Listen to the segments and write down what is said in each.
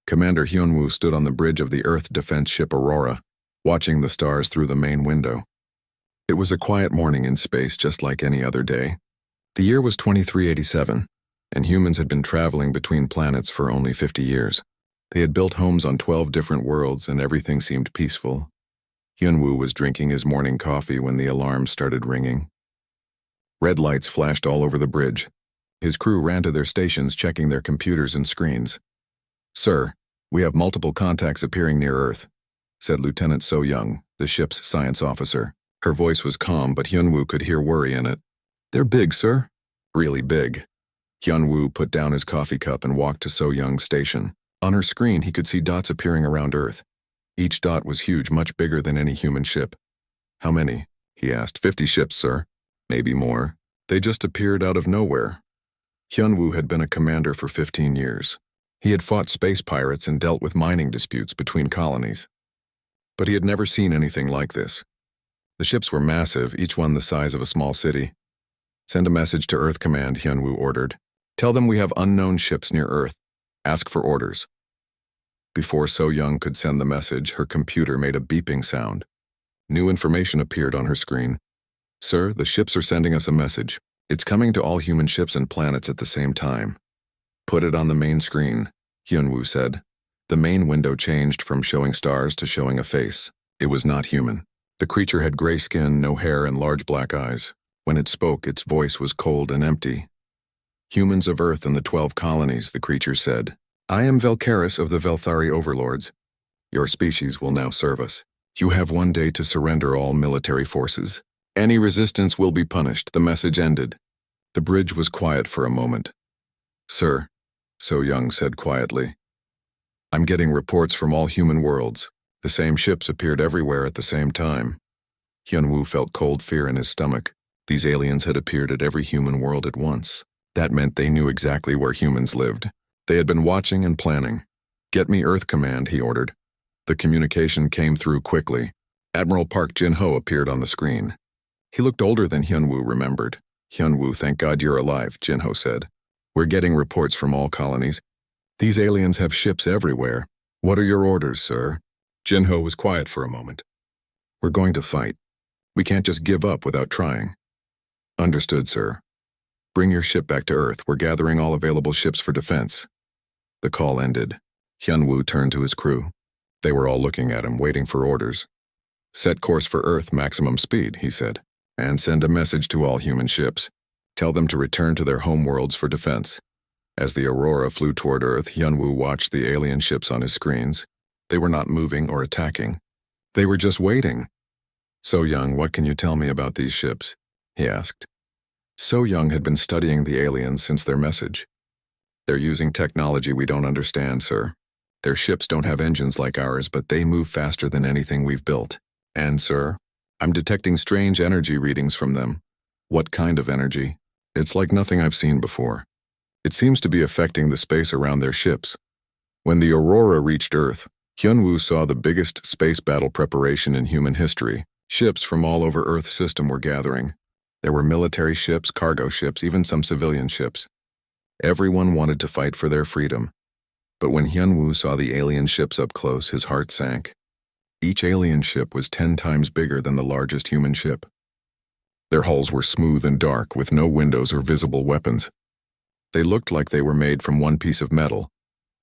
Commander Hyunwoo stood on the bridge of the Earth defense ship Aurora, watching the stars through the main window. It was a quiet morning in space, just like any other day. The year was 2387, and humans had been traveling between planets for only 50 years. They had built homes on 12 different worlds, and everything seemed peaceful. Hyunwoo was drinking his morning coffee when the alarm started ringing. Red lights flashed all over the bridge. His crew ran to their stations, checking their computers and screens. "Sir, we have multiple contacts appearing near Earth," said Lieutenant So Young, the ship's science officer. Her voice was calm, but Hyunwoo could hear worry in it. "They're big, sir." "Really big." Hyunwoo put down his coffee cup and walked to So Young's station. On her screen, he could see dots appearing around Earth. Each dot was huge, much bigger than any human ship. "How many?" he asked. 50 ships, sir. Maybe more. They just appeared out of nowhere." Hyunwoo had been a commander for 15 years. He had fought space pirates and dealt with mining disputes between colonies. But he had never seen anything like this. The ships were massive, each one the size of a small city. "Send a message to Earth Command," Hyunwoo ordered. "Tell them we have unknown ships near Earth. Ask for orders." Before So Young could send the message, her computer made a beeping sound. New information appeared on her screen. "Sir, the ships are sending us a message. It's coming to all human ships and planets at the same time." "Put it on the main screen," Hyunwoo said. The main window changed from showing stars to showing a face. It was not human. The creature had gray skin, no hair, and large black eyes. When it spoke, its voice was cold and empty. "Humans of Earth and the 12 colonies," the creature said. "I am Velcaris of the Velthari Overlords. Your species will now serve us. You have one day to surrender all military forces. Any resistance will be punished." The message ended. The bridge was quiet for a moment. "Sir," So Young said quietly, "I'm getting reports from all human worlds. The same ships appeared everywhere at the same time." Hyunwoo felt cold fear in his stomach. These aliens had appeared at every human world at once. That meant they knew exactly where humans lived. They had been watching and planning. "Get me Earth Command," he ordered. The communication came through quickly. Admiral Park Jin-ho appeared on the screen. He looked older than Hyunwoo remembered. "Hyunwoo, thank God you're alive," Jin-ho said. "We're getting reports from all colonies. These aliens have ships everywhere. What are your orders, sir?" Jin-ho was quiet for a moment. "We're going to fight. We can't just give up without trying." "Understood, sir. Bring your ship back to Earth. We're gathering all available ships for defense." The call ended. Hyunwoo turned to his crew. They were all looking at him, waiting for orders. "Set course for Earth, maximum speed," he said. "And send a message to all human ships. Tell them to return to their home worlds for defense." As the Aurora flew toward Earth, Hyunwoo watched the alien ships on his screens. They were not moving or attacking. They were just waiting. "So Young, what can you tell me about these ships?" he asked. So Young had been studying the aliens since their message. "They're using technology we don't understand, sir. Their ships don't have engines like ours, but they move faster than anything we've built. And, sir, I'm detecting strange energy readings from them." "What kind of energy?" "It's like nothing I've seen before. It seems to be affecting the space around their ships." When the Aurora reached Earth, Hyunwoo saw the biggest space battle preparation in human history. Ships from all over Earth's system were gathering. There were military ships, cargo ships, even some civilian ships. Everyone wanted to fight for their freedom. But when Hyunwoo saw the alien ships up close, his heart sank. Each alien ship was 10 times bigger than the largest human ship. Their hulls were smooth and dark, with no windows or visible weapons. They looked like they were made from one piece of metal.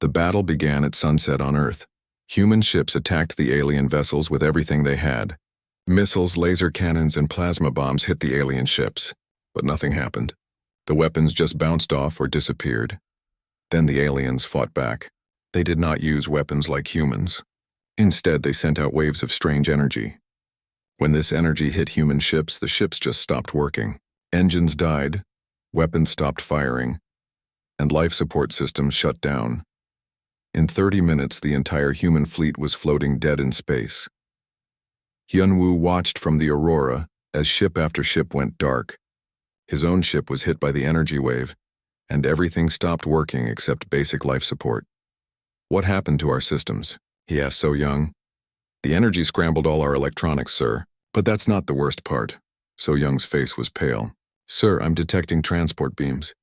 The battle began at sunset on Earth. Human ships attacked the alien vessels with everything they had. Missiles, laser cannons, and plasma bombs hit the alien ships, but nothing happened. The weapons just bounced off or disappeared. Then the aliens fought back. They did not use weapons like humans. Instead, they sent out waves of strange energy. When this energy hit human ships, the ships just stopped working. Engines died, weapons stopped firing, and life support systems shut down. In 30 minutes, the entire human fleet was floating dead in space. Hyunwoo watched from the Aurora as ship after ship went dark. His own ship was hit by the energy wave, and everything stopped working except basic life support. "What happened to our systems?" he asked So Young. "The energy scrambled all our electronics, sir. But that's not the worst part." So Young's face was pale. "Sir, I'm detecting transport beams.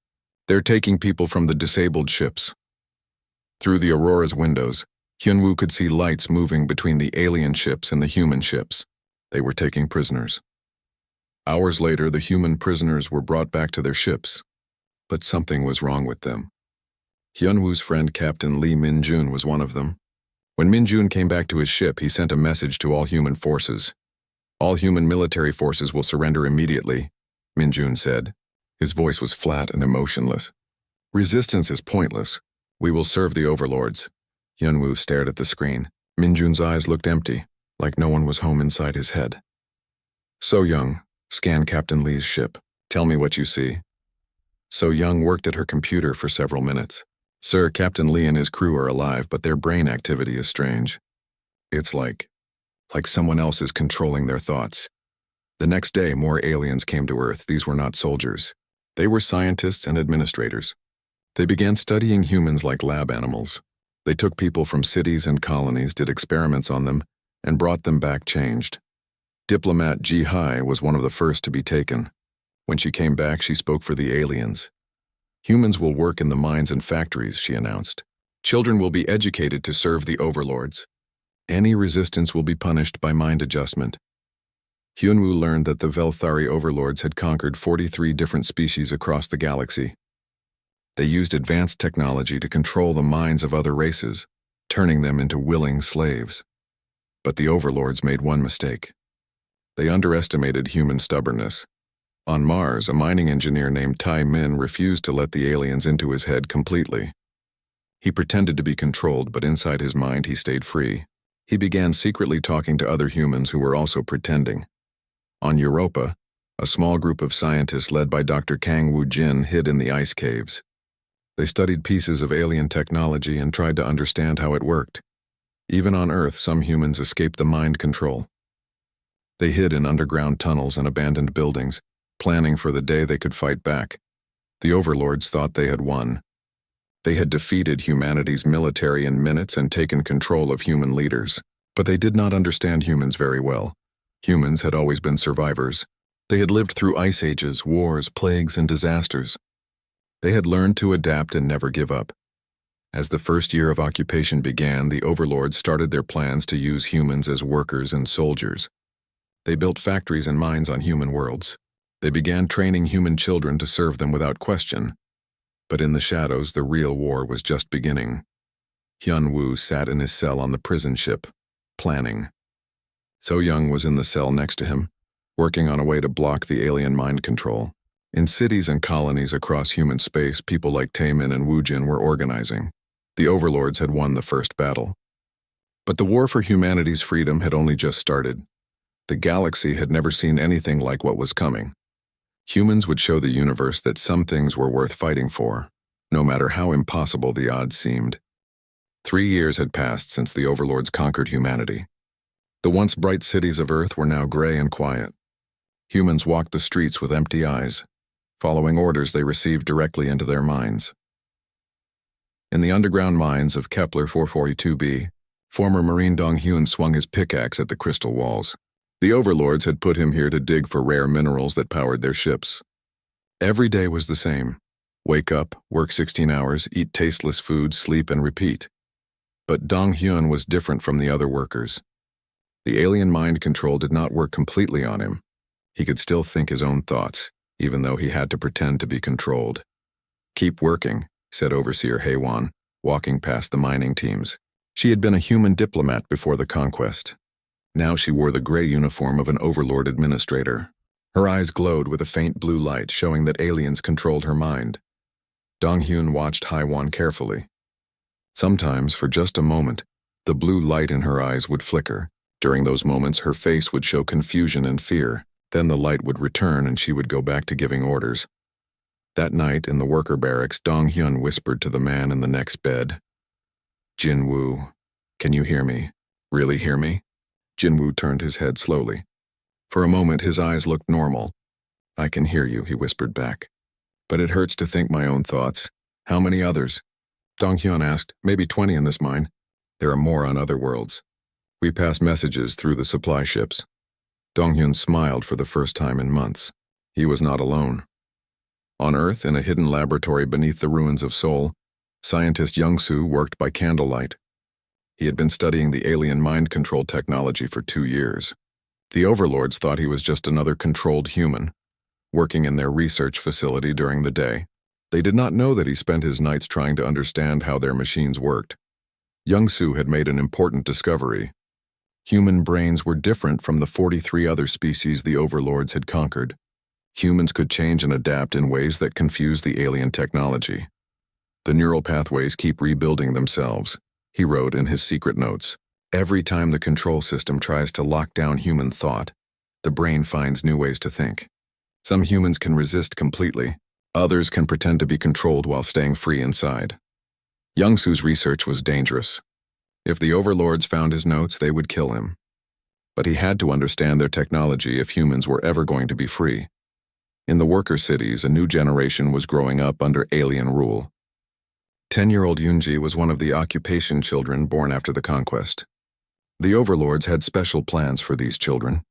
They're taking people from the disabled ships." Through the Aurora's windows, Hyunwoo could see lights moving between the alien ships and the human ships. They were taking prisoners. Hours later, the human prisoners were brought back to their ships, but something was wrong with them. Hyunwoo's friend Captain Lee Min-jun was one of them. When Min-jun came back to his ship, he sent a message to all human forces. "All human military forces will surrender immediately," Min-jun said. His voice was flat and emotionless. "Resistance is pointless. We will serve the Overlords." Hyunwoo stared at the screen. Min-jun's eyes looked empty, like no one was home inside his head. "So Young, scan Captain Lee's ship. Tell me what you see." So Young worked at her computer for several minutes. "Sir, Captain Lee and his crew are alive, but their brain activity is strange. It's like someone else is controlling their thoughts." The next day, more aliens came to Earth. These were not soldiers. They were scientists and administrators. They began studying humans like lab animals. They took people from cities and colonies, did experiments on them, and brought them back changed. Diplomat Ji Hai was one of the first to be taken. When she came back, she spoke for the aliens. "Humans will work in the mines and factories," she announced. "Children will be educated to serve the Overlords. Any resistance will be punished by mind adjustment." Hyunwoo learned that the Velthari Overlords had conquered 43 different species across the galaxy. They used advanced technology to control the minds of other races, turning them into willing slaves. But the Overlords made one mistake. They underestimated human stubbornness. On Mars, a mining engineer named Tai Min refused to let the aliens into his head completely. He pretended to be controlled, but inside his mind he stayed free. He began secretly talking to other humans who were also pretending. On Europa, a small group of scientists led by Dr. Kang Woo-jin hid in the ice caves. They studied pieces of alien technology and tried to understand how it worked. Even on Earth, some humans escaped the mind control. They hid in underground tunnels and abandoned buildings, planning for the day they could fight back. The Overlords thought they had won. They had defeated humanity's military in minutes and taken control of human leaders. But they did not understand humans very well. Humans had always been survivors. They had lived through ice ages, wars, plagues, and disasters. They had learned to adapt and never give up. As the first year of occupation began, the Overlords started their plans to use humans as workers and soldiers. They built factories and mines on human worlds. They began training human children to serve them without question. But in the shadows, the real war was just beginning. Hyunwoo sat in his cell on the prison ship, planning. So Young was in the cell next to him, working on a way to block the alien mind control. In cities and colonies across human space, people like Taemin and Woojin were organizing. The Overlords had won the first battle. But the war for humanity's freedom had only just started. The galaxy had never seen anything like what was coming. Humans would show the universe that some things were worth fighting for, no matter how impossible the odds seemed. 3 years had passed since the Overlords conquered humanity. The once bright cities of Earth were now gray and quiet. Humans walked the streets with empty eyes, following orders they received directly into their minds. In the underground mines of Kepler 442b, former Marine Dong-hyun swung his pickaxe at the crystal walls. The Overlords had put him here to dig for rare minerals that powered their ships. Every day was the same. Wake up, work 16 hours, eat tasteless food, sleep, and repeat. But Dong-hyun was different from the other workers. The alien mind control did not work completely on him. He could still think his own thoughts, even though he had to pretend to be controlled. "Keep working," said Overseer Haewon, walking past the mining teams. She had been a human diplomat before the conquest. Now she wore the gray uniform of an Overlord administrator. Her eyes glowed with a faint blue light, showing that aliens controlled her mind. Dong-hyun watched Haewon carefully. Sometimes, for just a moment, the blue light in her eyes would flicker. During those moments, her face would show confusion and fear. Then the light would return and she would go back to giving orders. That night, in the worker barracks, Dong-hyun whispered to the man in the next bed. "Jin-woo, can you hear me? Really hear me?" Jin-woo turned his head slowly. For a moment, his eyes looked normal. "I can hear you," he whispered back. "But it hurts to think my own thoughts. How many others?" Dong-hyun asked. "Maybe 20 in this mine. There are more on other worlds. We pass messages through the supply ships." Dong-hyun smiled for the first time in months. He was not alone. On Earth, in a hidden laboratory beneath the ruins of Seoul, Scientist Young-soo worked by candlelight. He had been studying the alien mind control technology for 2 years. The Overlords thought he was just another controlled human, working in their research facility during the day. They did not know that he spent his nights trying to understand how their machines worked. Young-soo had made an important discovery. Human brains were different from the 43 other species the Overlords had conquered. Humans could change and adapt in ways that confused the alien technology. The neural pathways keep rebuilding themselves, he wrote in his secret notes. Every time the control system tries to lock down human thought, the brain finds new ways to think. Some humans can resist completely. Others can pretend to be controlled while staying free inside. Young-soo's research was dangerous. If the Overlords found his notes, they would kill him. But he had to understand their technology if humans were ever going to be free. In the worker cities, a new generation was growing up under alien rule. 10-year-old Yoonji was one of the occupation children born after the conquest. The Overlords had special plans for these children.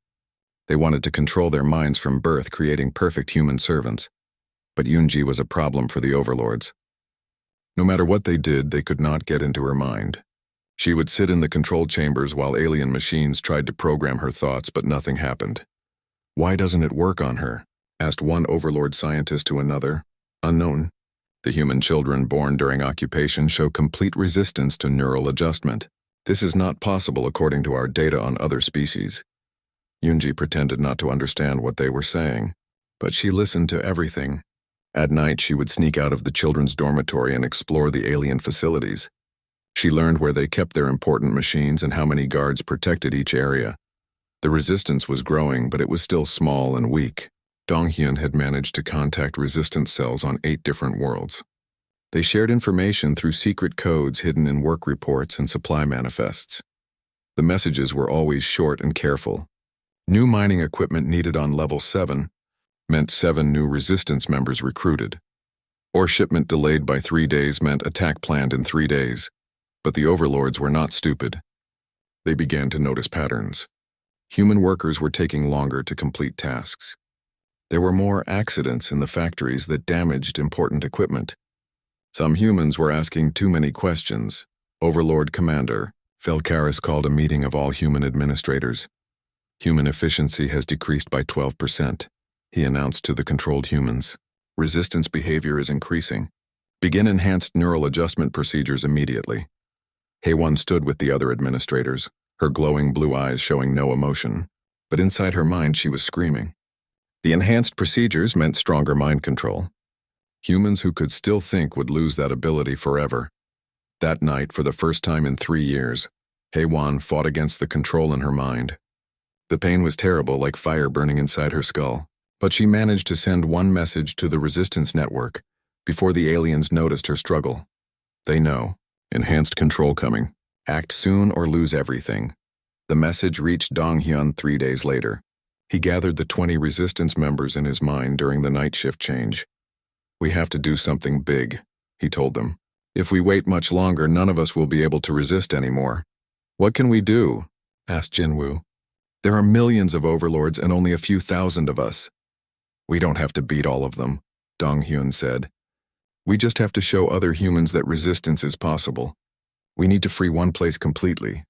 They wanted to control their minds from birth, creating perfect human servants. But Yoonji was a problem for the Overlords. No matter what they did, they could not get into her mind. She would sit in the control chambers while alien machines tried to program her thoughts, but nothing happened. "Why doesn't it work on her?" asked one Overlord scientist to another. Unknown. The human children born during occupation show complete resistance to neural adjustment. This is not possible according to our data on other species. Yoonji pretended not to understand what they were saying, but she listened to everything. At night, she would sneak out of the children's dormitory and explore the alien facilities. She learned where they kept their important machines and how many guards protected each area. The resistance was growing, but it was still small and weak. Dong-hyun had managed to contact resistance cells on 8 different worlds. They shared information through secret codes hidden in work reports and supply manifests. The messages were always short and careful. New mining equipment needed on level 7 meant 7 new resistance members recruited. Or shipment delayed by 3 days meant attack planned in 3 days. But the Overlords were not stupid. They began to notice patterns. Human workers were taking longer to complete tasks. There were more accidents in the factories that damaged important equipment. Some humans were asking too many questions. Overlord Commander Felcaris called a meeting of all human administrators. Human efficiency has decreased by 12%, he announced to the controlled humans. Resistance behavior is increasing. Begin enhanced neural adjustment procedures immediately. Haewon stood with the other administrators, her glowing blue eyes showing no emotion, but inside her mind she was screaming. The enhanced procedures meant stronger mind control. Humans who could still think would lose that ability forever. That night, for the first time in 3 years, Haewon fought against the control in her mind. The pain was terrible, like fire burning inside her skull, but she managed to send one message to the resistance network before the aliens noticed her struggle. They know. Enhanced control coming. Act soon or lose everything. The message reached Dong-hyun 3 days later. He gathered the 20 resistance members in his mind during the night shift change. "We have to do something big," he told them. "If we wait much longer, none of us will be able to resist anymore." "What can we do?" asked Jinwoo. "There are millions of Overlords and only a few thousand of us." "We don't have to beat all of them," Dong-hyun said. "We just have to show other humans that resistance is possible. We need to free one place completely."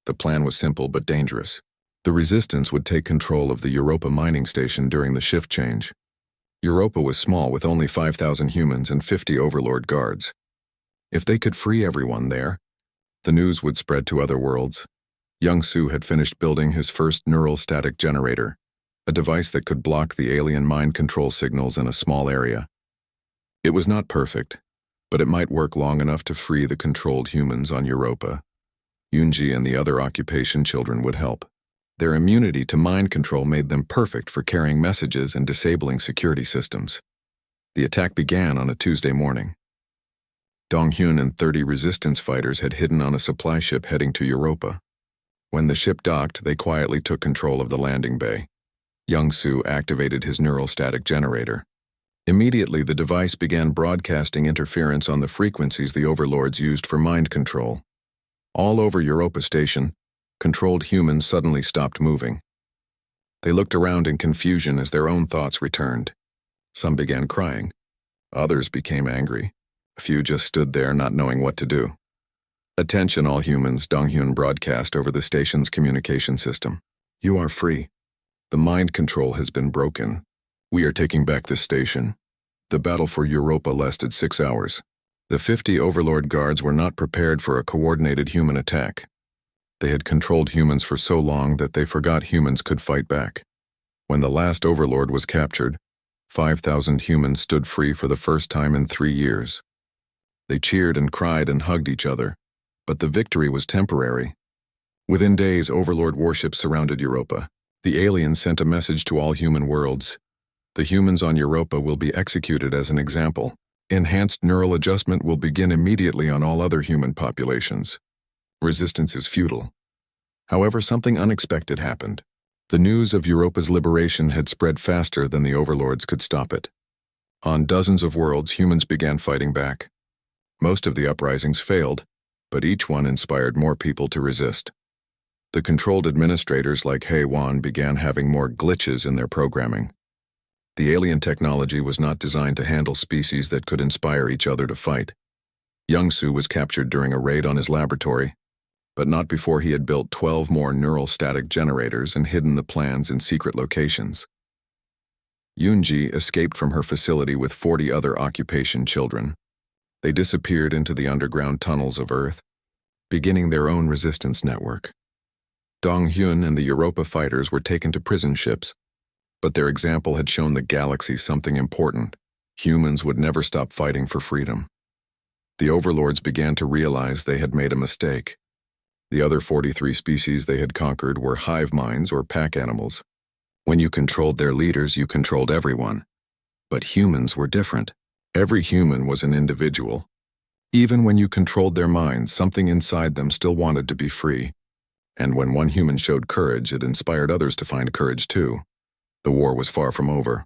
The plan was simple but dangerous. The resistance would take control of the Europa mining station during the shift change. Europa was small with only 5,000 humans and 50 Overlord guards. If they could free everyone there, the news would spread to other worlds. Young-soo had finished building his first neural static generator, a device that could block the alien mind control signals in a small area. It was not perfect, but it might work long enough to free the controlled humans on Europa. Yoonji and the other occupation children would help. Their immunity to mind control made them perfect for carrying messages and disabling security systems. The attack began on a Tuesday morning. Dong-hyun and 30 resistance fighters had hidden on a supply ship heading to Europa. When the ship docked, they quietly took control of the landing bay. Young-soo activated his neural static generator. Immediately, the device began broadcasting interference on the frequencies the Overlords used for mind control. All over Europa Station, controlled humans suddenly stopped moving. They looked around in confusion as their own thoughts returned. Some began crying. Others became angry. A few just stood there not knowing what to do. "Attention all humans," Donghyun broadcast over the station's communication system. "You are free. The mind control has been broken. We are taking back this station." The battle for Europa lasted 6 hours. The 50 Overlord guards were not prepared for a coordinated human attack. They had controlled humans for so long that they forgot humans could fight back. When the last Overlord was captured, 5,000 humans stood free for the first time in 3 years. They cheered and cried and hugged each other, but the victory was temporary. Within days, Overlord warships surrounded Europa. The aliens sent a message to all human worlds. The humans on Europa will be executed as an example. Enhanced neural adjustment will begin immediately on all other human populations. Resistance is futile. However, something unexpected happened. The news of Europa's liberation had spread faster than the Overlords could stop it. On dozens of worlds, humans began fighting back. Most of the uprisings failed, but each one inspired more people to resist. The controlled administrators like Hei-Wan began having more glitches in their programming. The alien technology was not designed to handle species that could inspire each other to fight. Young-Su was captured during a raid on his laboratory, but not before he had built 12 more neural static generators and hidden the plans in secret locations. Yoonji escaped from her facility with 40 other occupation children. They disappeared into the underground tunnels of Earth, beginning their own resistance network. Donghyun and the Europa fighters were taken to prison ships, but their example had shown the galaxy something important. Humans would never stop fighting for freedom. The Overlords began to realize they had made a mistake. The other 43 species they had conquered were hive minds or pack animals. When you controlled their leaders, you controlled everyone. But humans were different. Every human was an individual. Even when you controlled their minds, something inside them still wanted to be free. And when one human showed courage, it inspired others to find courage too. The war was far from over.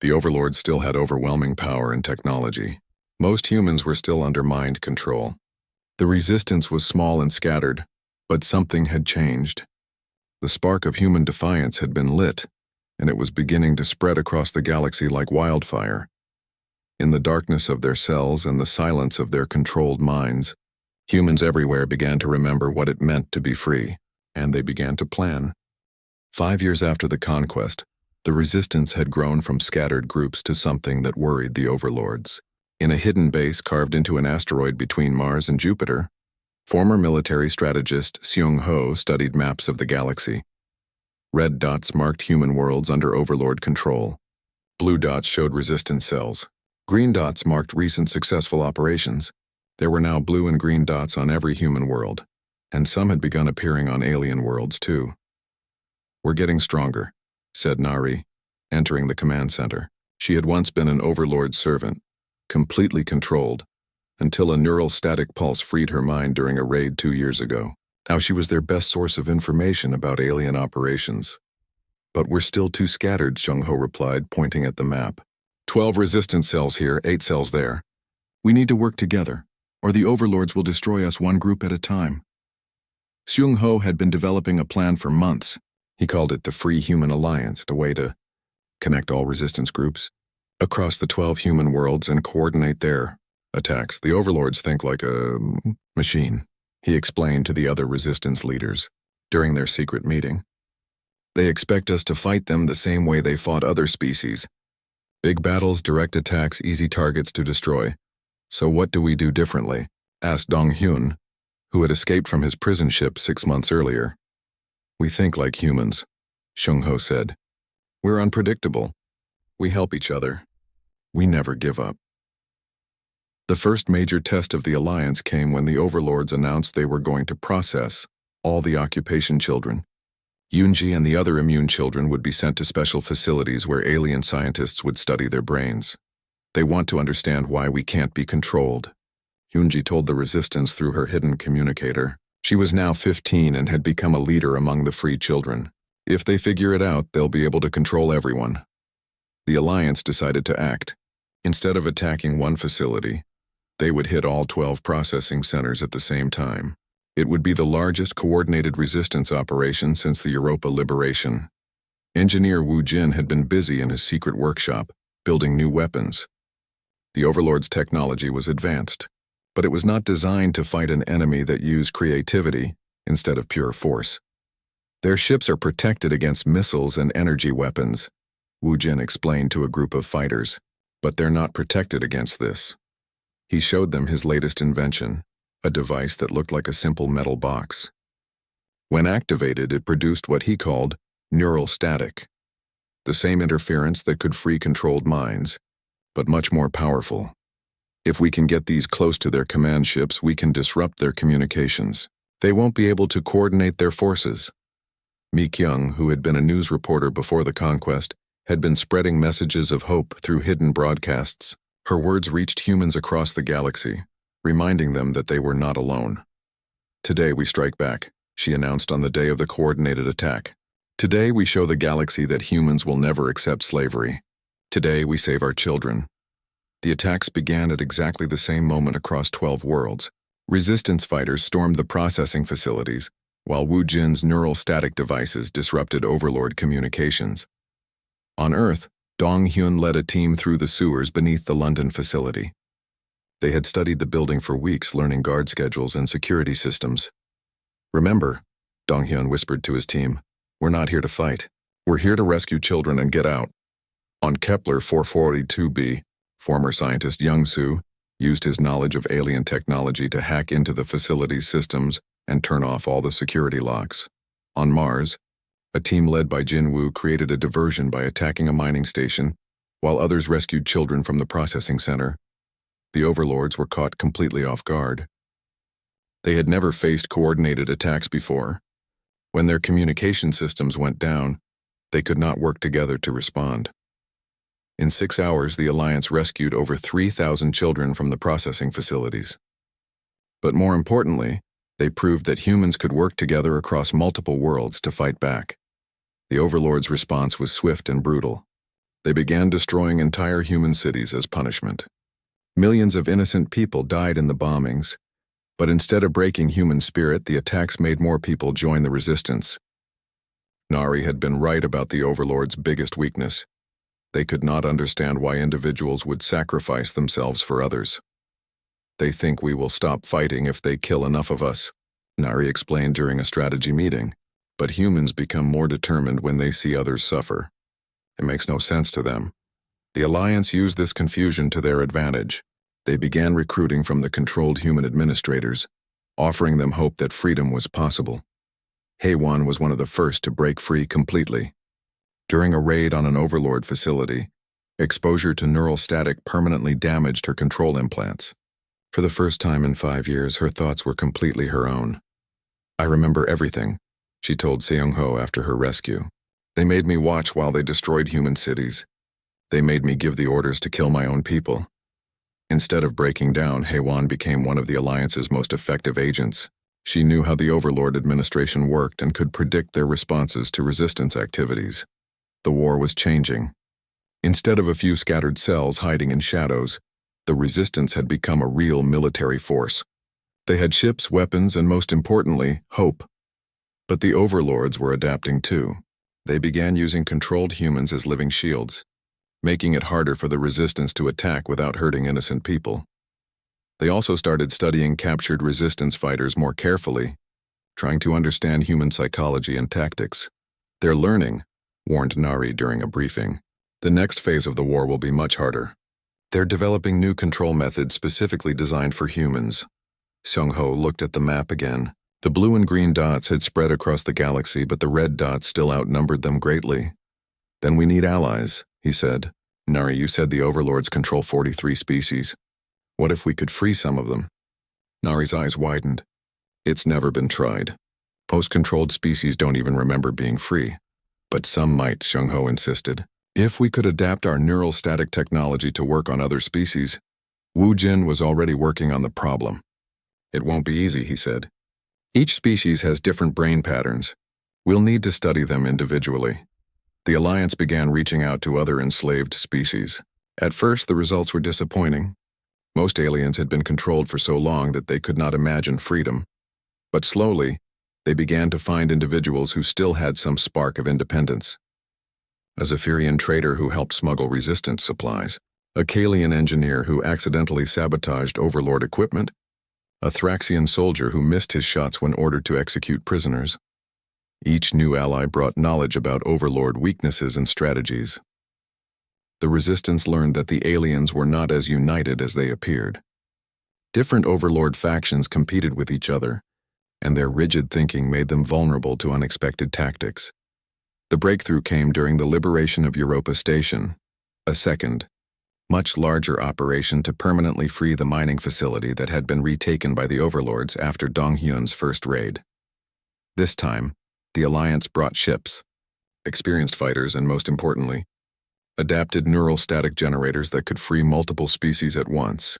The Overlords still had overwhelming power and technology. Most humans were still under mind control. The resistance was small and scattered, but something had changed. The spark of human defiance had been lit, and it was beginning to spread across the galaxy like wildfire. In the darkness of their cells and the silence of their controlled minds, humans everywhere began to remember what it meant to be free, and they began to plan. 5 years after the conquest, the resistance had grown from scattered groups to something that worried the Overlords. In a hidden base carved into an asteroid between Mars and Jupiter, former military strategist Seung-ho studied maps of the galaxy. Red dots marked human worlds under Overlord control. Blue dots showed resistance cells. Green dots marked recent successful operations. There were now blue and green dots on every human world, and some had begun appearing on alien worlds too. "We're getting stronger," said Nari, entering the command center. She had once been an Overlord servant, completely controlled, until a neural static pulse freed her mind during a raid 2 years ago. Now she was their best source of information about alien operations. "But we're still too scattered," Seung-ho replied, pointing at the map. 12 resistance cells here, 8 cells there. We need to work together, or the Overlords will destroy us one group at a time." Seung-ho had been developing a plan for months. He called it the Free Human Alliance, a way to connect all resistance groups across the 12 human worlds and coordinate their attacks. "The Overlords think like a machine," he explained to the other resistance leaders during their secret meeting. "They expect us to fight them the same way they fought other species. Big battles, direct attacks, easy targets to destroy. So what do we do differently?" asked Donghyun, who had escaped from his prison ship 6 months earlier. "We think like humans," Seung-ho said. "We're unpredictable. We help each other. We never give up." The first major test of the alliance came when the Overlords announced they were going to process all the occupation children. Yoonji and the other immune children would be sent to special facilities where alien scientists would study their brains. "They want to understand why we can't be controlled," Yoonji told the resistance through her hidden communicator. She was now 15 and had become a leader among the free children. "If they figure it out, they'll be able to control everyone." The alliance decided to act. Instead of attacking one facility, they would hit all 12 processing centers at the same time. It would be the largest coordinated resistance operation since the Europa liberation. Engineer Wu Jin had been busy in his secret workshop, building new weapons. The Overlord's technology was advanced, but it was not designed to fight an enemy that used creativity instead of pure force. Their ships are protected against missiles and energy weapons, Wu Jin explained to a group of fighters, but they're not protected against this. He showed them his latest invention, a device that looked like a simple metal box. When activated, it produced what he called neural static, the same interference that could free controlled minds, but much more powerful. If we can get these close to their command ships, we can disrupt their communications. They won't be able to coordinate their forces. Mi Kyung, who had been a news reporter before the conquest, had been spreading messages of hope through hidden broadcasts. Her words reached humans across the galaxy, reminding them that they were not alone. Today we strike back, she announced on the day of the coordinated attack. Today we show the galaxy that humans will never accept slavery. Today we save our children. The attacks began at exactly the same moment across 12 worlds. Resistance fighters stormed the processing facilities, while Wu Jin's neural static devices disrupted Overlord communications. On Earth, Dong Hyun led a team through the sewers beneath the London facility. They had studied the building for weeks, learning guard schedules and security systems. "Remember," Dong Hyun whispered to his team, "we're not here to fight. We're here to rescue children and get out." On Kepler 442b, former scientist Young Soo used his knowledge of alien technology to hack into the facility's systems and turn off all the security locks. On Mars, a team led by Jin Woo created a diversion by attacking a mining station, while others rescued children from the processing center. The Overlords were caught completely off guard. They had never faced coordinated attacks before. When their communication systems went down, they could not work together to respond. In 6 hours, the Alliance rescued over 3,000 children from the processing facilities. But more importantly, they proved that humans could work together across multiple worlds to fight back. The Overlord's response was swift and brutal. They began destroying entire human cities as punishment. Millions of innocent people died in the bombings, but instead of breaking human spirit, the attacks made more people join the resistance. Nari had been right about the Overlord's biggest weakness. They could not understand why individuals would sacrifice themselves for others. "They think we will stop fighting if they kill enough of us," Nari explained during a strategy meeting. "But humans become more determined when they see others suffer. It makes no sense to them." The Alliance used this confusion to their advantage. They began recruiting from the controlled human administrators, offering them hope that freedom was possible. Haewon was one of the first to break free completely. During a raid on an Overlord facility, exposure to neural static permanently damaged her control implants. For the first time in 5 years, her thoughts were completely her own. "I remember everything," she told Seong-ho after her rescue. "They made me watch while they destroyed human cities. They made me give the orders to kill my own people." Instead of breaking down, Haewon became one of the Alliance's most effective agents. She knew how the Overlord administration worked and could predict their responses to resistance activities. The war was changing. Instead of a few scattered cells hiding in shadows, the resistance had become a real military force. They had ships, weapons, and most importantly, hope. But the Overlords were adapting too. They began using controlled humans as living shields, making it harder for the resistance to attack without hurting innocent people. They also started studying captured resistance fighters more carefully, trying to understand human psychology and tactics. "They're learning," warned Nari during a briefing. "The next phase of the war will be much harder. They're developing new control methods specifically designed for humans." Seong-ho looked at the map again. The blue and green dots had spread across the galaxy, but the red dots still outnumbered them greatly. "Then we need allies," he said. "Nari, you said the Overlords control 43 species. What if we could free some of them?" Nari's eyes widened. "It's never been tried. Post-controlled species don't even remember being free. But some might," Seong-ho insisted. "If we could adapt our neural static technology to work on other species." Wu Jin was already working on the problem. "It won't be easy," he said. "Each species has different brain patterns. We'll need to study them individually." The Alliance began reaching out to other enslaved species. At first, the results were disappointing. Most aliens had been controlled for so long that they could not imagine freedom. But slowly, they began to find individuals who still had some spark of independence. A Zephyrian trader who helped smuggle resistance supplies. a Kalian engineer who accidentally sabotaged Overlord equipment, a Thraxian soldier who missed his shots when ordered to execute prisoners. Each new ally brought knowledge about Overlord weaknesses and strategies. The Resistance learned that the aliens were not as united as they appeared. Different Overlord factions competed with each other, and their rigid thinking made them vulnerable to unexpected tactics. The breakthrough came during the liberation of Europa Station, a second, much larger operation to permanently free the mining facility that had been retaken by the Overlords after Donghyun's first raid. This time, the Alliance brought ships, experienced fighters, and most importantly, adapted neural static generators that could free multiple species at once.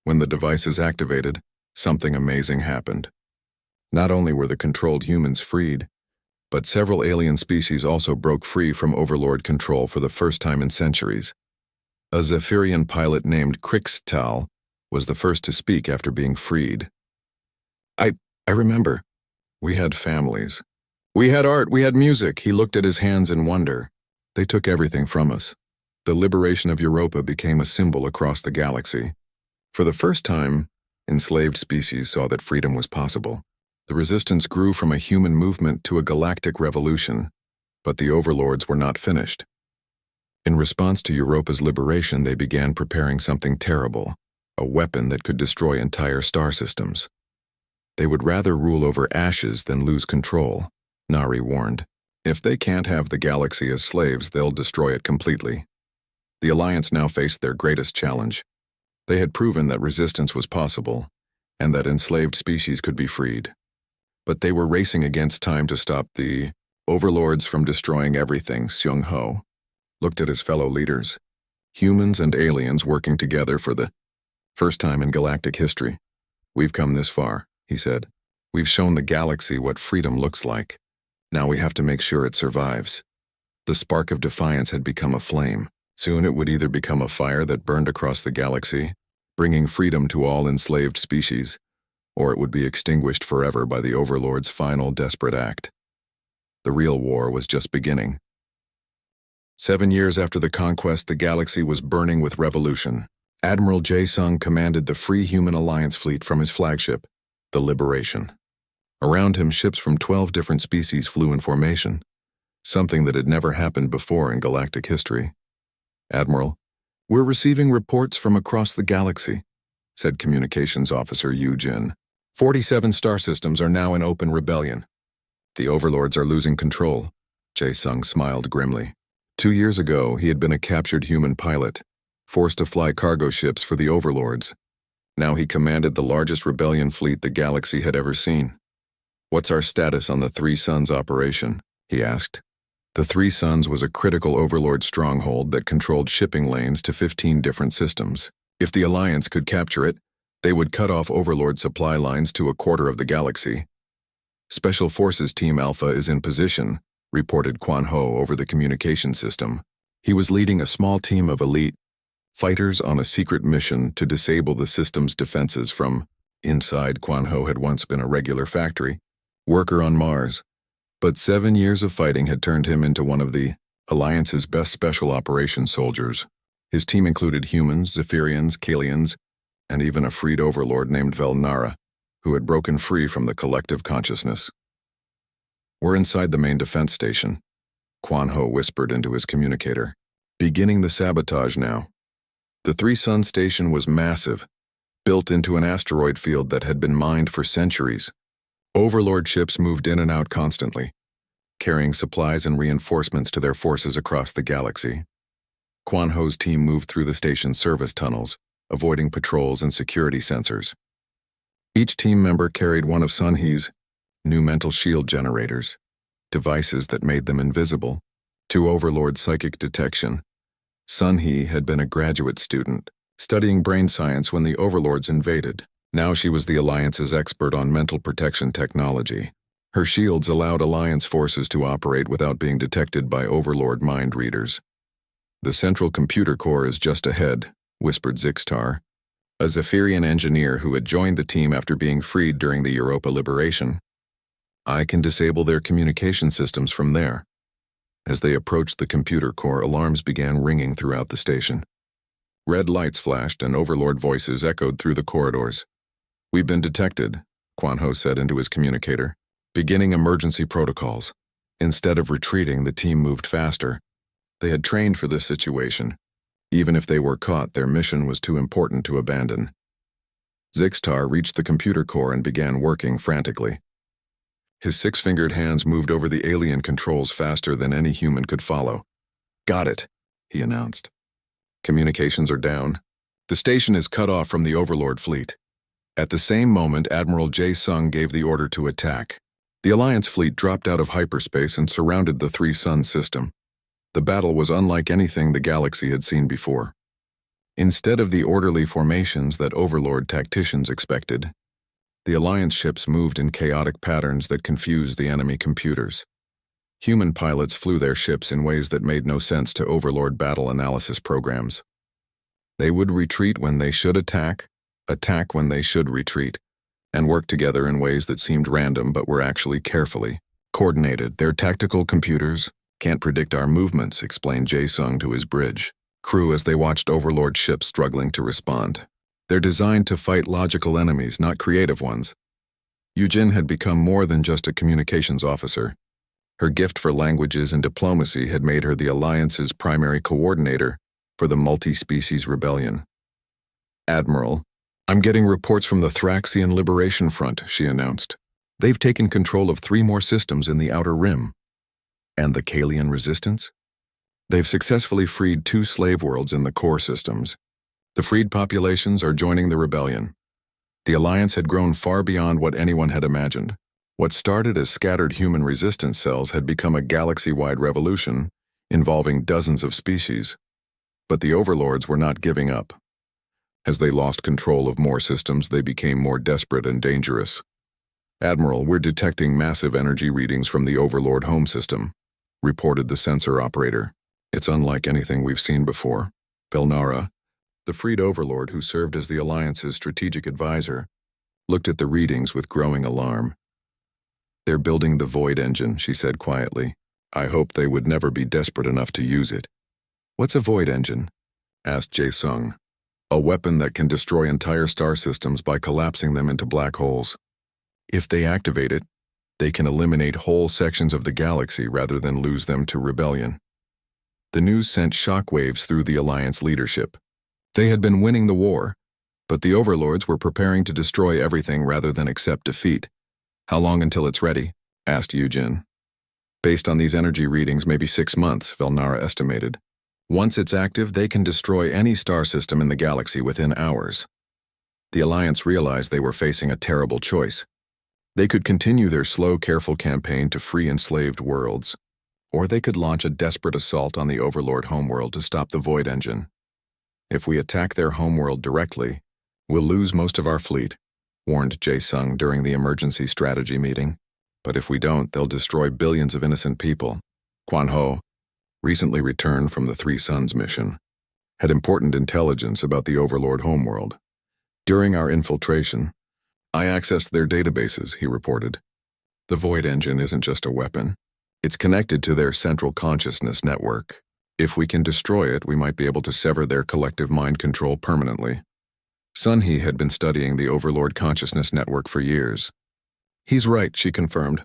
When the devices activated, something amazing happened. Not only were the controlled humans freed, but several alien species also broke free from Overlord control for the first time in centuries. A Zephyrian pilot named Krixtal was the first to speak after being freed. I remember. We had families. We had art, we had music. He looked at his hands in wonder. They took everything from us. The liberation of Europa became a symbol across the galaxy. For the first time, enslaved species saw that freedom was possible. The Resistance grew from a human movement to a galactic revolution, but the Overlords were not finished. In response to Europa's liberation, they began preparing something terrible, a weapon that could destroy entire star systems. They would rather rule over ashes than lose control, Nari warned. If they can't have the galaxy as slaves, they'll destroy it completely. The Alliance now faced their greatest challenge. They had proven that resistance was possible, and that enslaved species could be freed. But they were racing against time to stop the Overlords from destroying everything. Seung-ho looked at his fellow leaders, humans and aliens working together for the first time in galactic history. We've come this far, he said. We've shown the galaxy what freedom looks like. Now we have to make sure it survives. The spark of defiance had become a flame. Soon it would either become a fire that burned across the galaxy, bringing freedom to all enslaved species, or it would be extinguished forever by the Overlord's final desperate act. The real war was just beginning. 7 years after the conquest, the galaxy was burning with revolution. Admiral Jae-sung commanded the Free Human Alliance fleet from his flagship, the Liberation. Around him, ships from 12 different species flew in formation, something that had never happened before in galactic history. Admiral, we're receiving reports from across the galaxy, said Communications Officer Yu Jin. 47 star systems are now in open rebellion. The Overlords are losing control. Jae-sung smiled grimly. 2 years ago, he had been a captured human pilot, forced to fly cargo ships for the Overlords. Now he commanded the largest rebellion fleet the galaxy had ever seen. What's our status on the Three Suns operation? He asked. The Three Suns was a critical Overlord stronghold that controlled shipping lanes to 15 different systems. If the Alliance could capture it, they would cut off Overlord supply lines to a quarter of the galaxy. Special Forces Team Alpha is in position, reported Kwan Ho over the communication system. He was leading a small team of elite fighters on a secret mission to disable the system's defenses from inside. Kwan Ho had once been a regular factory worker on Mars, but 7 years of fighting had turned him into one of the Alliance's best special operations soldiers. His team included humans, Zephyrians, Kalians, and even a freed Overlord named Velnara, who had broken free from the collective consciousness. We're inside the main defense station, Kwan Ho whispered into his communicator. Beginning the sabotage now. The Three Sun station was massive, built into an asteroid field that had been mined for centuries. Overlord ships moved in and out constantly, carrying supplies and reinforcements to their forces across the galaxy. Kwan Ho's team moved through the station's service tunnels, avoiding patrols and security sensors. Each team member carried one of Sun-He's new mental shield generators, devices that made them invisible to Overlord psychic detection. Sun-He had been a graduate student, studying brain science when the Overlords invaded. Now she was the Alliance's expert on mental protection technology. Her shields allowed Alliance forces to operate without being detected by Overlord mind readers. The central computer core is just ahead, whispered Zixtar, a Zephyrian engineer who had joined the team after being freed during the Europa liberation. I can disable their communication systems from there. As they approached the computer core, alarms began ringing throughout the station. Red lights flashed and Overlord voices echoed through the corridors. "We've been detected," Quan Ho said into his communicator. "Beginning emergency protocols." Instead of retreating, the team moved faster. They had trained for this situation. Even if they were caught, their mission was too important to abandon. Zixtar reached the computer core and began working frantically. His six-fingered hands moved over the alien controls faster than any human could follow. "Got it," he announced. "Communications are down. The station is cut off from the Overlord fleet." At the same moment, Admiral Jae-sung gave the order to attack. The Alliance fleet dropped out of hyperspace and surrounded the Three-Sun system. The battle was unlike anything the galaxy had seen before. Instead of the orderly formations that Overlord tacticians expected, the Alliance ships moved in chaotic patterns that confused the enemy computers. Human pilots flew their ships in ways that made no sense to Overlord battle analysis programs. They would retreat when they should attack when they should retreat, and work together in ways that seemed random but were actually carefully coordinated. "Their tactical computers can't predict our movements," explained Jae-sung to his bridge crew as they watched Overlord ships struggling to respond. "They're designed to fight logical enemies, not creative ones." Yujin had become more than just a communications officer. Her gift for languages and diplomacy had made her the Alliance's primary coordinator for the multi-species rebellion. "Admiral, I'm getting reports from the Thraxian Liberation Front," she announced. "They've taken control of 3 more systems in the Outer Rim." "And the Kalian Resistance?" "They've successfully freed 2 slave worlds in the core systems. The freed populations are joining the rebellion." The Alliance had grown far beyond what anyone had imagined. What started as scattered human resistance cells had become a galaxy-wide revolution involving dozens of species. But the Overlords were not giving up. As they lost control of more systems, they became more desperate and dangerous. "Admiral, we're detecting massive energy readings from the Overlord home system," reported the sensor operator. "It's unlike anything we've seen before." Velnara, the freed Overlord who served as the Alliance's strategic advisor, looked at the readings with growing alarm. "They're building the Void Engine," she said quietly. "I hope they would never be desperate enough to use it." "What's a Void Engine?" asked Jae-sung. "A weapon that can destroy entire star systems by collapsing them into black holes. If they activate it, they can eliminate whole sections of the galaxy rather than lose them to rebellion." The news sent shockwaves through the Alliance leadership. They had been winning the war, but the Overlords were preparing to destroy everything rather than accept defeat. "How long until it's ready?" asked Yujin. "Based on these energy readings, maybe 6 months, Velnara estimated. Once it's active, they can destroy any star system in the galaxy within hours." The Alliance realized they were facing a terrible choice. They could continue their slow, careful campaign to free enslaved worlds, or they could launch a desperate assault on the Overlord homeworld to stop the Void Engine. "If we attack their homeworld directly, we'll lose most of our fleet," warned Jae-sung during the emergency strategy meeting. "But if we don't, they'll destroy billions of innocent people." Quan Ho, recently returned from the Three Suns mission, had important intelligence about the Overlord homeworld. "During our infiltration, I accessed their databases," he reported. "The Void Engine isn't just a weapon. It's connected to their central consciousness network. If we can destroy it, we might be able to sever their collective mind control permanently." Sunhee had been studying the Overlord consciousness network for years. "He's right," she confirmed.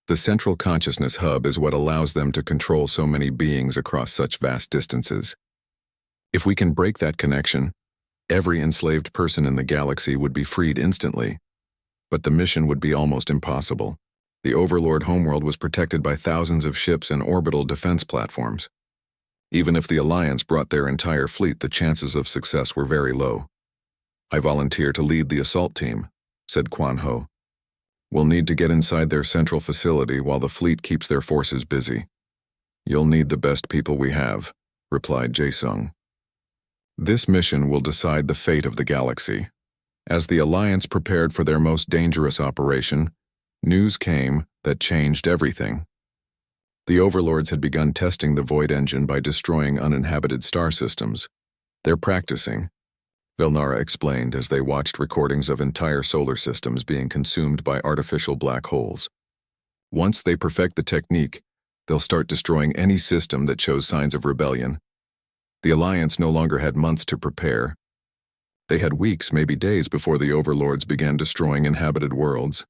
"The central consciousness hub is what allows them to control so many beings across such vast distances. If we can break that connection, every enslaved person in the galaxy would be freed instantly. But the mission would be almost impossible. The Overlord homeworld was protected by thousands of ships and orbital defense platforms. Even if the Alliance brought their entire fleet, the chances of success were very low." "I volunteer to lead the assault team," said Quan Ho. "We'll need to get inside their central facility while the fleet keeps their forces busy." "You'll need the best people we have," replied Jae-sung. "This mission will decide the fate of the galaxy." As the Alliance prepared for their most dangerous operation, news came that changed everything. The Overlords had begun testing the Void Engine by destroying uninhabited star systems. "They're practicing," Velnara explained as they watched recordings of entire solar systems being consumed by artificial black holes. "Once they perfect the technique, they'll start destroying any system that shows signs of rebellion." The Alliance no longer had months to prepare. They had weeks, maybe days, before the Overlords began destroying inhabited worlds.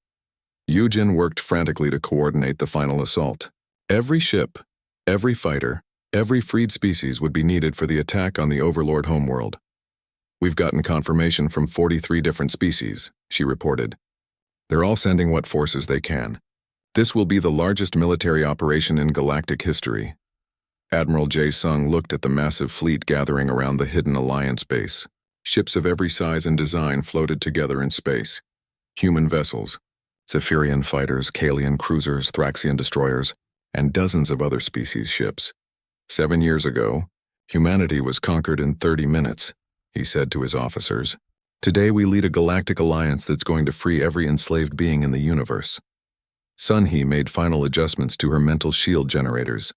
Eugen worked frantically to coordinate the final assault. Every ship, every fighter, every freed species would be needed for the attack on the Overlord homeworld. "We've gotten confirmation from 43 different species," she reported. "They're all sending what forces they can. This will be the largest military operation in galactic history." Admiral Jae Sung looked at the massive fleet gathering around the hidden Alliance base. Ships of every size and design floated together in space. Human vessels, Zephyrian fighters, Kalian cruisers, Thraxian destroyers, and dozens of other species ships. 7 years ago, humanity was conquered in 30 minutes, he said to his officers. Today we lead a galactic alliance that's going to free every enslaved being in the universe. Sun-Hee made final adjustments to her mental shield generators.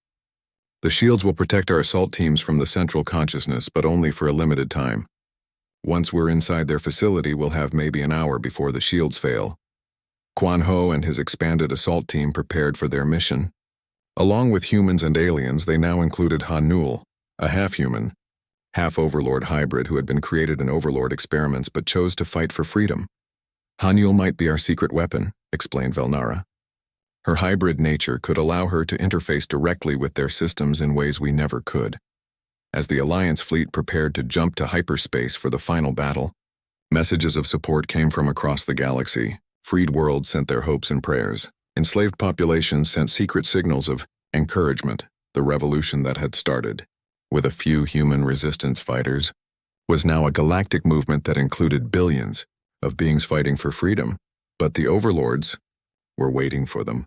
The shields will protect our assault teams from the central consciousness, but only for a limited time. Once we're inside their facility, we'll have maybe an hour before the shields fail. Quan Ho and his expanded assault team prepared for their mission. Along with humans and aliens, they now included Hanul, a half-human, half-overlord hybrid who had been created in overlord experiments but chose to fight for freedom. "Hanul might be our secret weapon," explained Velnara. "Her hybrid nature could allow her to interface directly with their systems in ways we never could." As the Alliance fleet prepared to jump to hyperspace for the final battle, messages of support came from across the galaxy. Freed worlds sent their hopes and prayers. Enslaved populations sent secret signals of encouragement. The revolution that had started, with a few human resistance fighters, was now a galactic movement that included billions of beings fighting for freedom. But the Overlords were waiting for them.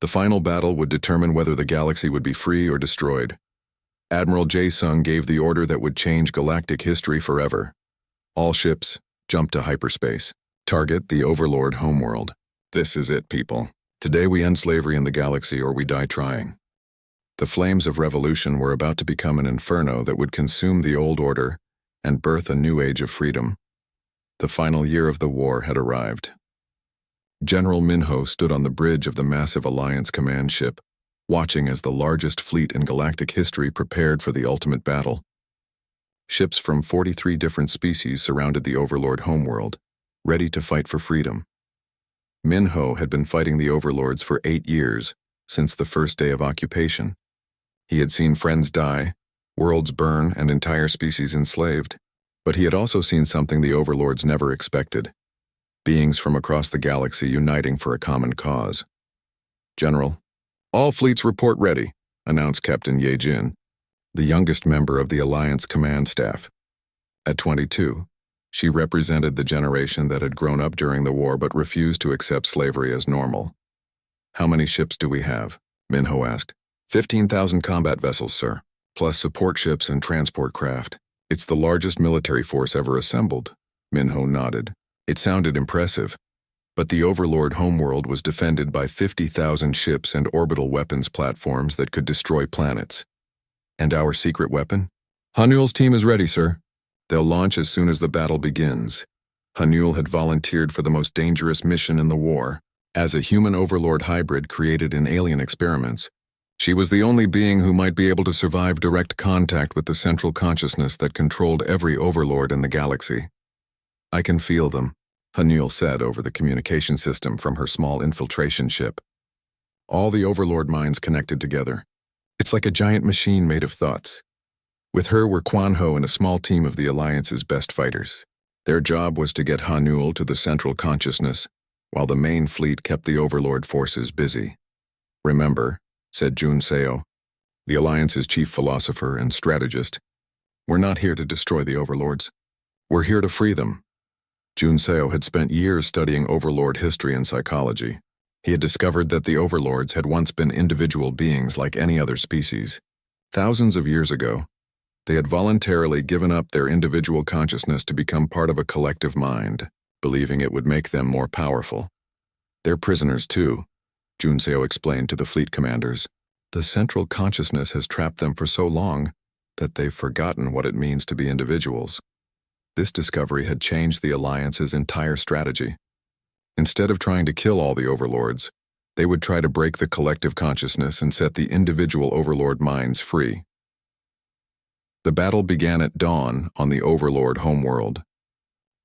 The final battle would determine whether the galaxy would be free or destroyed. Admiral Jae Sung gave the order that would change galactic history forever. All ships, jump to hyperspace. Target the Overlord homeworld. This is it, people. Today we end slavery in the galaxy or we die trying. The flames of revolution were about to become an inferno that would consume the old order and birth a new age of freedom. The final year of the war had arrived. General Minho stood on the bridge of the massive Alliance command ship, watching as the largest fleet in galactic history prepared for the ultimate battle. Ships from 43 different species surrounded the Overlord homeworld, ready to fight for freedom. Minho had been fighting the Overlords for 8 years, since the first day of occupation. He had seen friends die, worlds burn, and entire species enslaved. But he had also seen something the Overlords never expected: beings from across the galaxy uniting for a common cause. "General, all fleets report ready," announced Captain Ye Jin, the youngest member of the Alliance command staff. At 22, she represented the generation that had grown up during the war but refused to accept slavery as normal. "How many ships do we have?" Minho asked. 15,000 combat vessels, sir, plus support ships and transport craft. It's the largest military force ever assembled." Minho nodded. It sounded impressive, but the Overlord homeworld was defended by 50,000 ships and orbital weapons platforms that could destroy planets. "And our secret weapon?" "Hanul's team is ready, sir. They'll launch as soon as the battle begins." Hanul had volunteered for the most dangerous mission in the war. As a human Overlord hybrid created in alien experiments, she was the only being who might be able to survive direct contact with the central consciousness that controlled every Overlord in the galaxy. "I can feel them," Hanul said over the communication system from her small infiltration ship. "All the Overlord minds connected together. It's like a giant machine made of thoughts." With her were Quan Ho and a small team of the Alliance's best fighters. Their job was to get Hanul to the central consciousness, while the main fleet kept the Overlord forces busy. "Remember," said Jun Seo, the Alliance's chief philosopher and strategist, "we're not here to destroy the Overlords. We're here to free them." Jun Seo had spent years studying Overlord history and psychology. He had discovered that the Overlords had once been individual beings like any other species. Thousands of years ago, they had voluntarily given up their individual consciousness to become part of a collective mind, believing it would make them more powerful. "They're prisoners too," Jun Seo explained to the fleet commanders. "The central consciousness has trapped them for so long that they've forgotten what it means to be individuals." This discovery had changed the Alliance's entire strategy. Instead of trying to kill all the Overlords, they would try to break the collective consciousness and set the individual Overlord minds free. The battle began at dawn on the Overlord homeworld.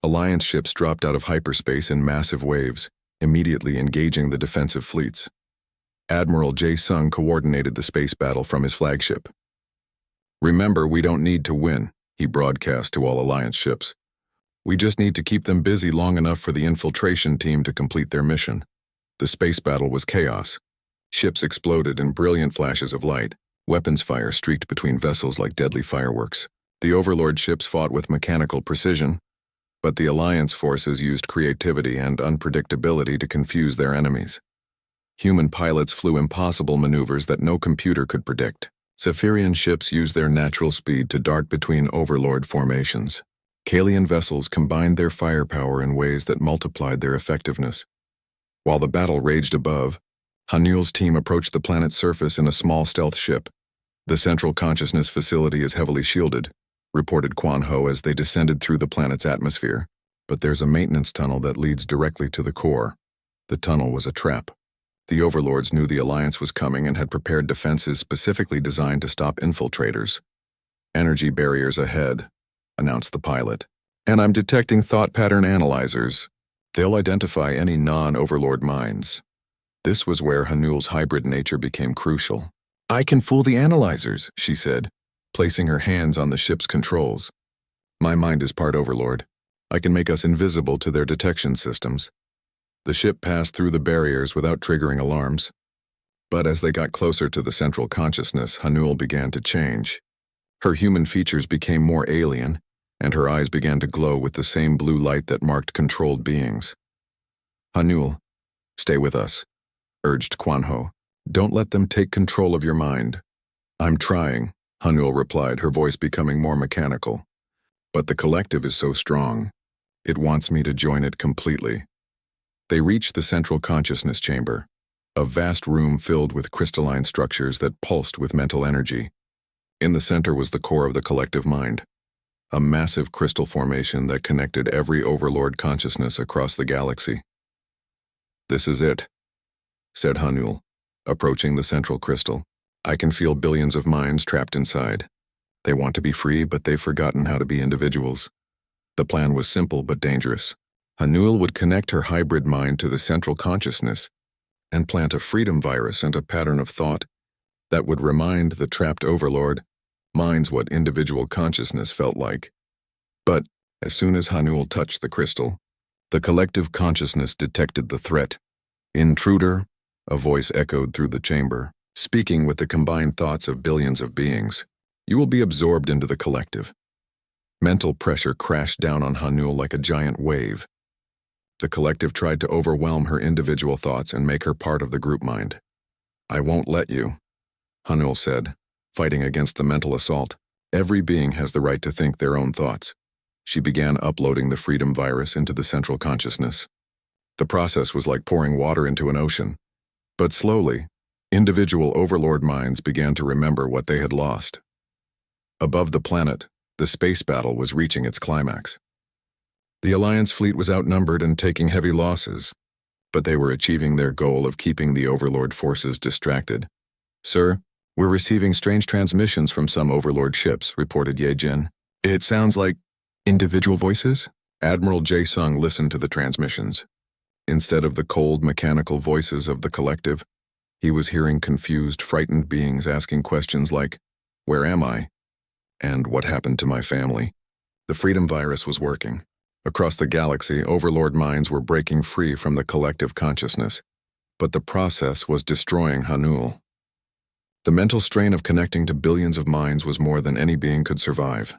Alliance ships dropped out of hyperspace in massive waves, immediately engaging the defensive fleets. Admiral Jae Sung coordinated the space battle from his flagship. "Remember, we don't need to win," he broadcast to all Alliance ships. "We just need to keep them busy long enough for the infiltration team to complete their mission." The space battle was chaos. Ships exploded in brilliant flashes of light. Weapons fire streaked between vessels like deadly fireworks. The Overlord ships fought with mechanical precision, but the Alliance forces used creativity and unpredictability to confuse their enemies. Human pilots flew impossible maneuvers that no computer could predict. Zephyrian ships used their natural speed to dart between Overlord formations. Kalian vessels combined their firepower in ways that multiplied their effectiveness. While the battle raged above, Hanul's team approached the planet's surface in a small stealth ship. "The Central Consciousness facility is heavily shielded," reported Quan Ho as they descended through the planet's atmosphere. "But there's a maintenance tunnel that leads directly to the core." The tunnel was a trap. The Overlords knew the Alliance was coming and had prepared defenses specifically designed to stop infiltrators. "Energy barriers ahead," announced the pilot. "And I'm detecting thought pattern analyzers. They'll identify any non-Overlord minds." This was where Hanul's hybrid nature became crucial. "I can fool the analyzers," she said, placing her hands on the ship's controls. "My mind is part Overlord. I can make us invisible to their detection systems." The ship passed through the barriers without triggering alarms. But as they got closer to the Central Consciousness, Hanul began to change. Her human features became more alien, and her eyes began to glow with the same blue light that marked controlled beings. "Hanul, stay with us," urged Quan Ho. "Don't let them take control of your mind." "I'm trying," Hanul replied, her voice becoming more mechanical. "But the collective is so strong. It wants me to join it completely." They reached the Central Consciousness chamber, a vast room filled with crystalline structures that pulsed with mental energy. In the center was the core of the collective mind, a massive crystal formation that connected every Overlord consciousness across the galaxy. "This is it," said Hanul, approaching the central crystal. "I can feel billions of minds trapped inside. They want to be free, but they've forgotten how to be individuals." The plan was simple but dangerous. Hanul would connect her hybrid mind to the Central Consciousness and plant a freedom virus and a pattern of thought that would remind the trapped Overlord minds what individual consciousness felt like. But as soon as Hanul touched the crystal, the collective consciousness detected the threat. "Intruder," a voice echoed through the chamber, speaking with the combined thoughts of billions of beings. "You will be absorbed into the collective." Mental pressure crashed down on Hanul like a giant wave. The collective tried to overwhelm her individual thoughts and make her part of the group mind. "I won't let you," Hanul said, fighting against the mental assault. "Every being has the right to think their own thoughts." She began uploading the freedom virus into the Central Consciousness. The process was like pouring water into an ocean. But slowly, individual Overlord minds began to remember what they had lost. Above the planet, the space battle was reaching its climax. The Alliance fleet was outnumbered and taking heavy losses, but they were achieving their goal of keeping the Overlord forces distracted. "Sir, we're receiving strange transmissions from some Overlord ships," reported Ye Jin. "It sounds like individual voices?" Admiral Jae Sung listened to the transmissions. Instead of the cold, mechanical voices of the collective, he was hearing confused, frightened beings asking questions like, "Where am I?" and "What happened to my family?" The freedom virus was working. Across the galaxy, Overlord minds were breaking free from the collective consciousness, but the process was destroying Hanul. The mental strain of connecting to billions of minds was more than any being could survive.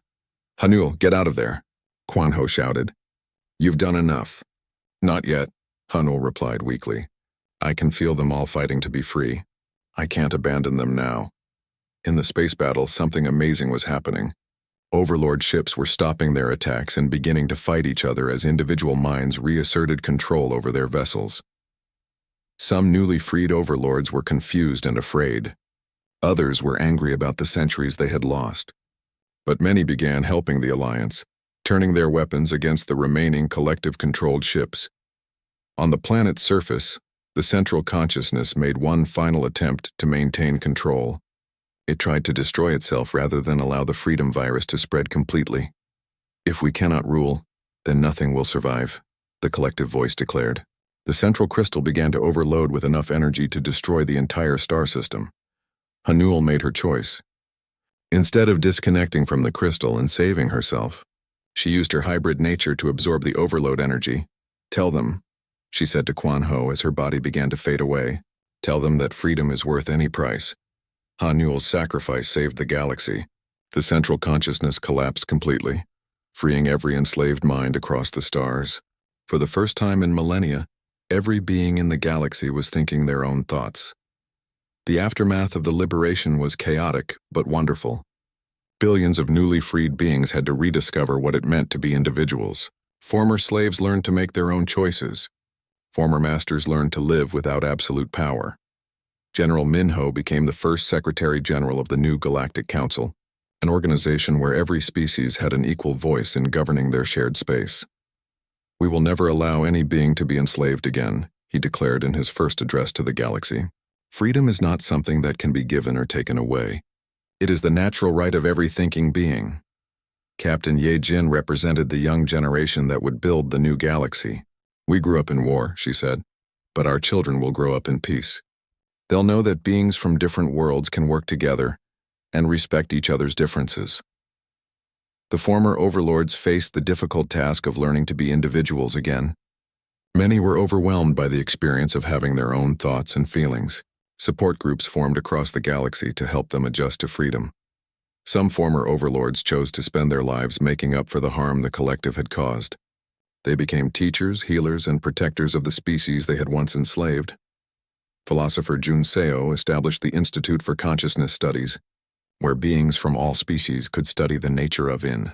"Hanul, get out of there," Quan Ho shouted. "You've done enough." "Not yet," Hanul replied weakly. "I can feel them all fighting to be free. I can't abandon them now." In the space battle, something amazing was happening. Overlord ships were stopping their attacks and beginning to fight each other as individual minds reasserted control over their vessels. Some newly freed Overlords were confused and afraid. Others were angry about the centuries they had lost. But many began helping the Alliance, turning their weapons against the remaining collective-controlled ships. On the planet's surface, the Central Consciousness made one final attempt to maintain control. It tried to destroy itself rather than allow the freedom virus to spread completely. If we cannot rule, then nothing will survive, the collective voice declared. The central crystal began to overload with enough energy to destroy the entire star system. Hanul made her choice. Instead of disconnecting from the crystal and saving herself, she used her hybrid nature to absorb the overload energy. Tell them, she said to Quan Ho as her body began to fade away, tell them that freedom is worth any price. Hanul's sacrifice saved the galaxy. The central consciousness collapsed completely, freeing every enslaved mind across the stars. For the first time in millennia, every being in the galaxy was thinking their own thoughts. The aftermath of the liberation was chaotic but wonderful. Billions of newly freed beings had to rediscover what it meant to be individuals. Former slaves learned to make their own choices. Former masters learned to live without absolute power. General Minho became the first Secretary General of the new Galactic Council, an organization where every species had an equal voice in governing their shared space. We will never allow any being to be enslaved again, he declared in his first address to the galaxy. Freedom is not something that can be given or taken away. It is the natural right of every thinking being. Captain Ye Jin represented the young generation that would build the new galaxy. We grew up in war, she said, but our children will grow up in peace. They'll know that beings from different worlds can work together and respect each other's differences. The former overlords faced the difficult task of learning to be individuals again. Many were overwhelmed by the experience of having their own thoughts and feelings. Support groups formed across the galaxy to help them adjust to freedom. Some former overlords chose to spend their lives making up for the harm the collective had caused. They became teachers, healers, and protectors of the species they had once enslaved. Philosopher Jun Seo established the Institute for Consciousness Studies, where beings from all species could study the nature of in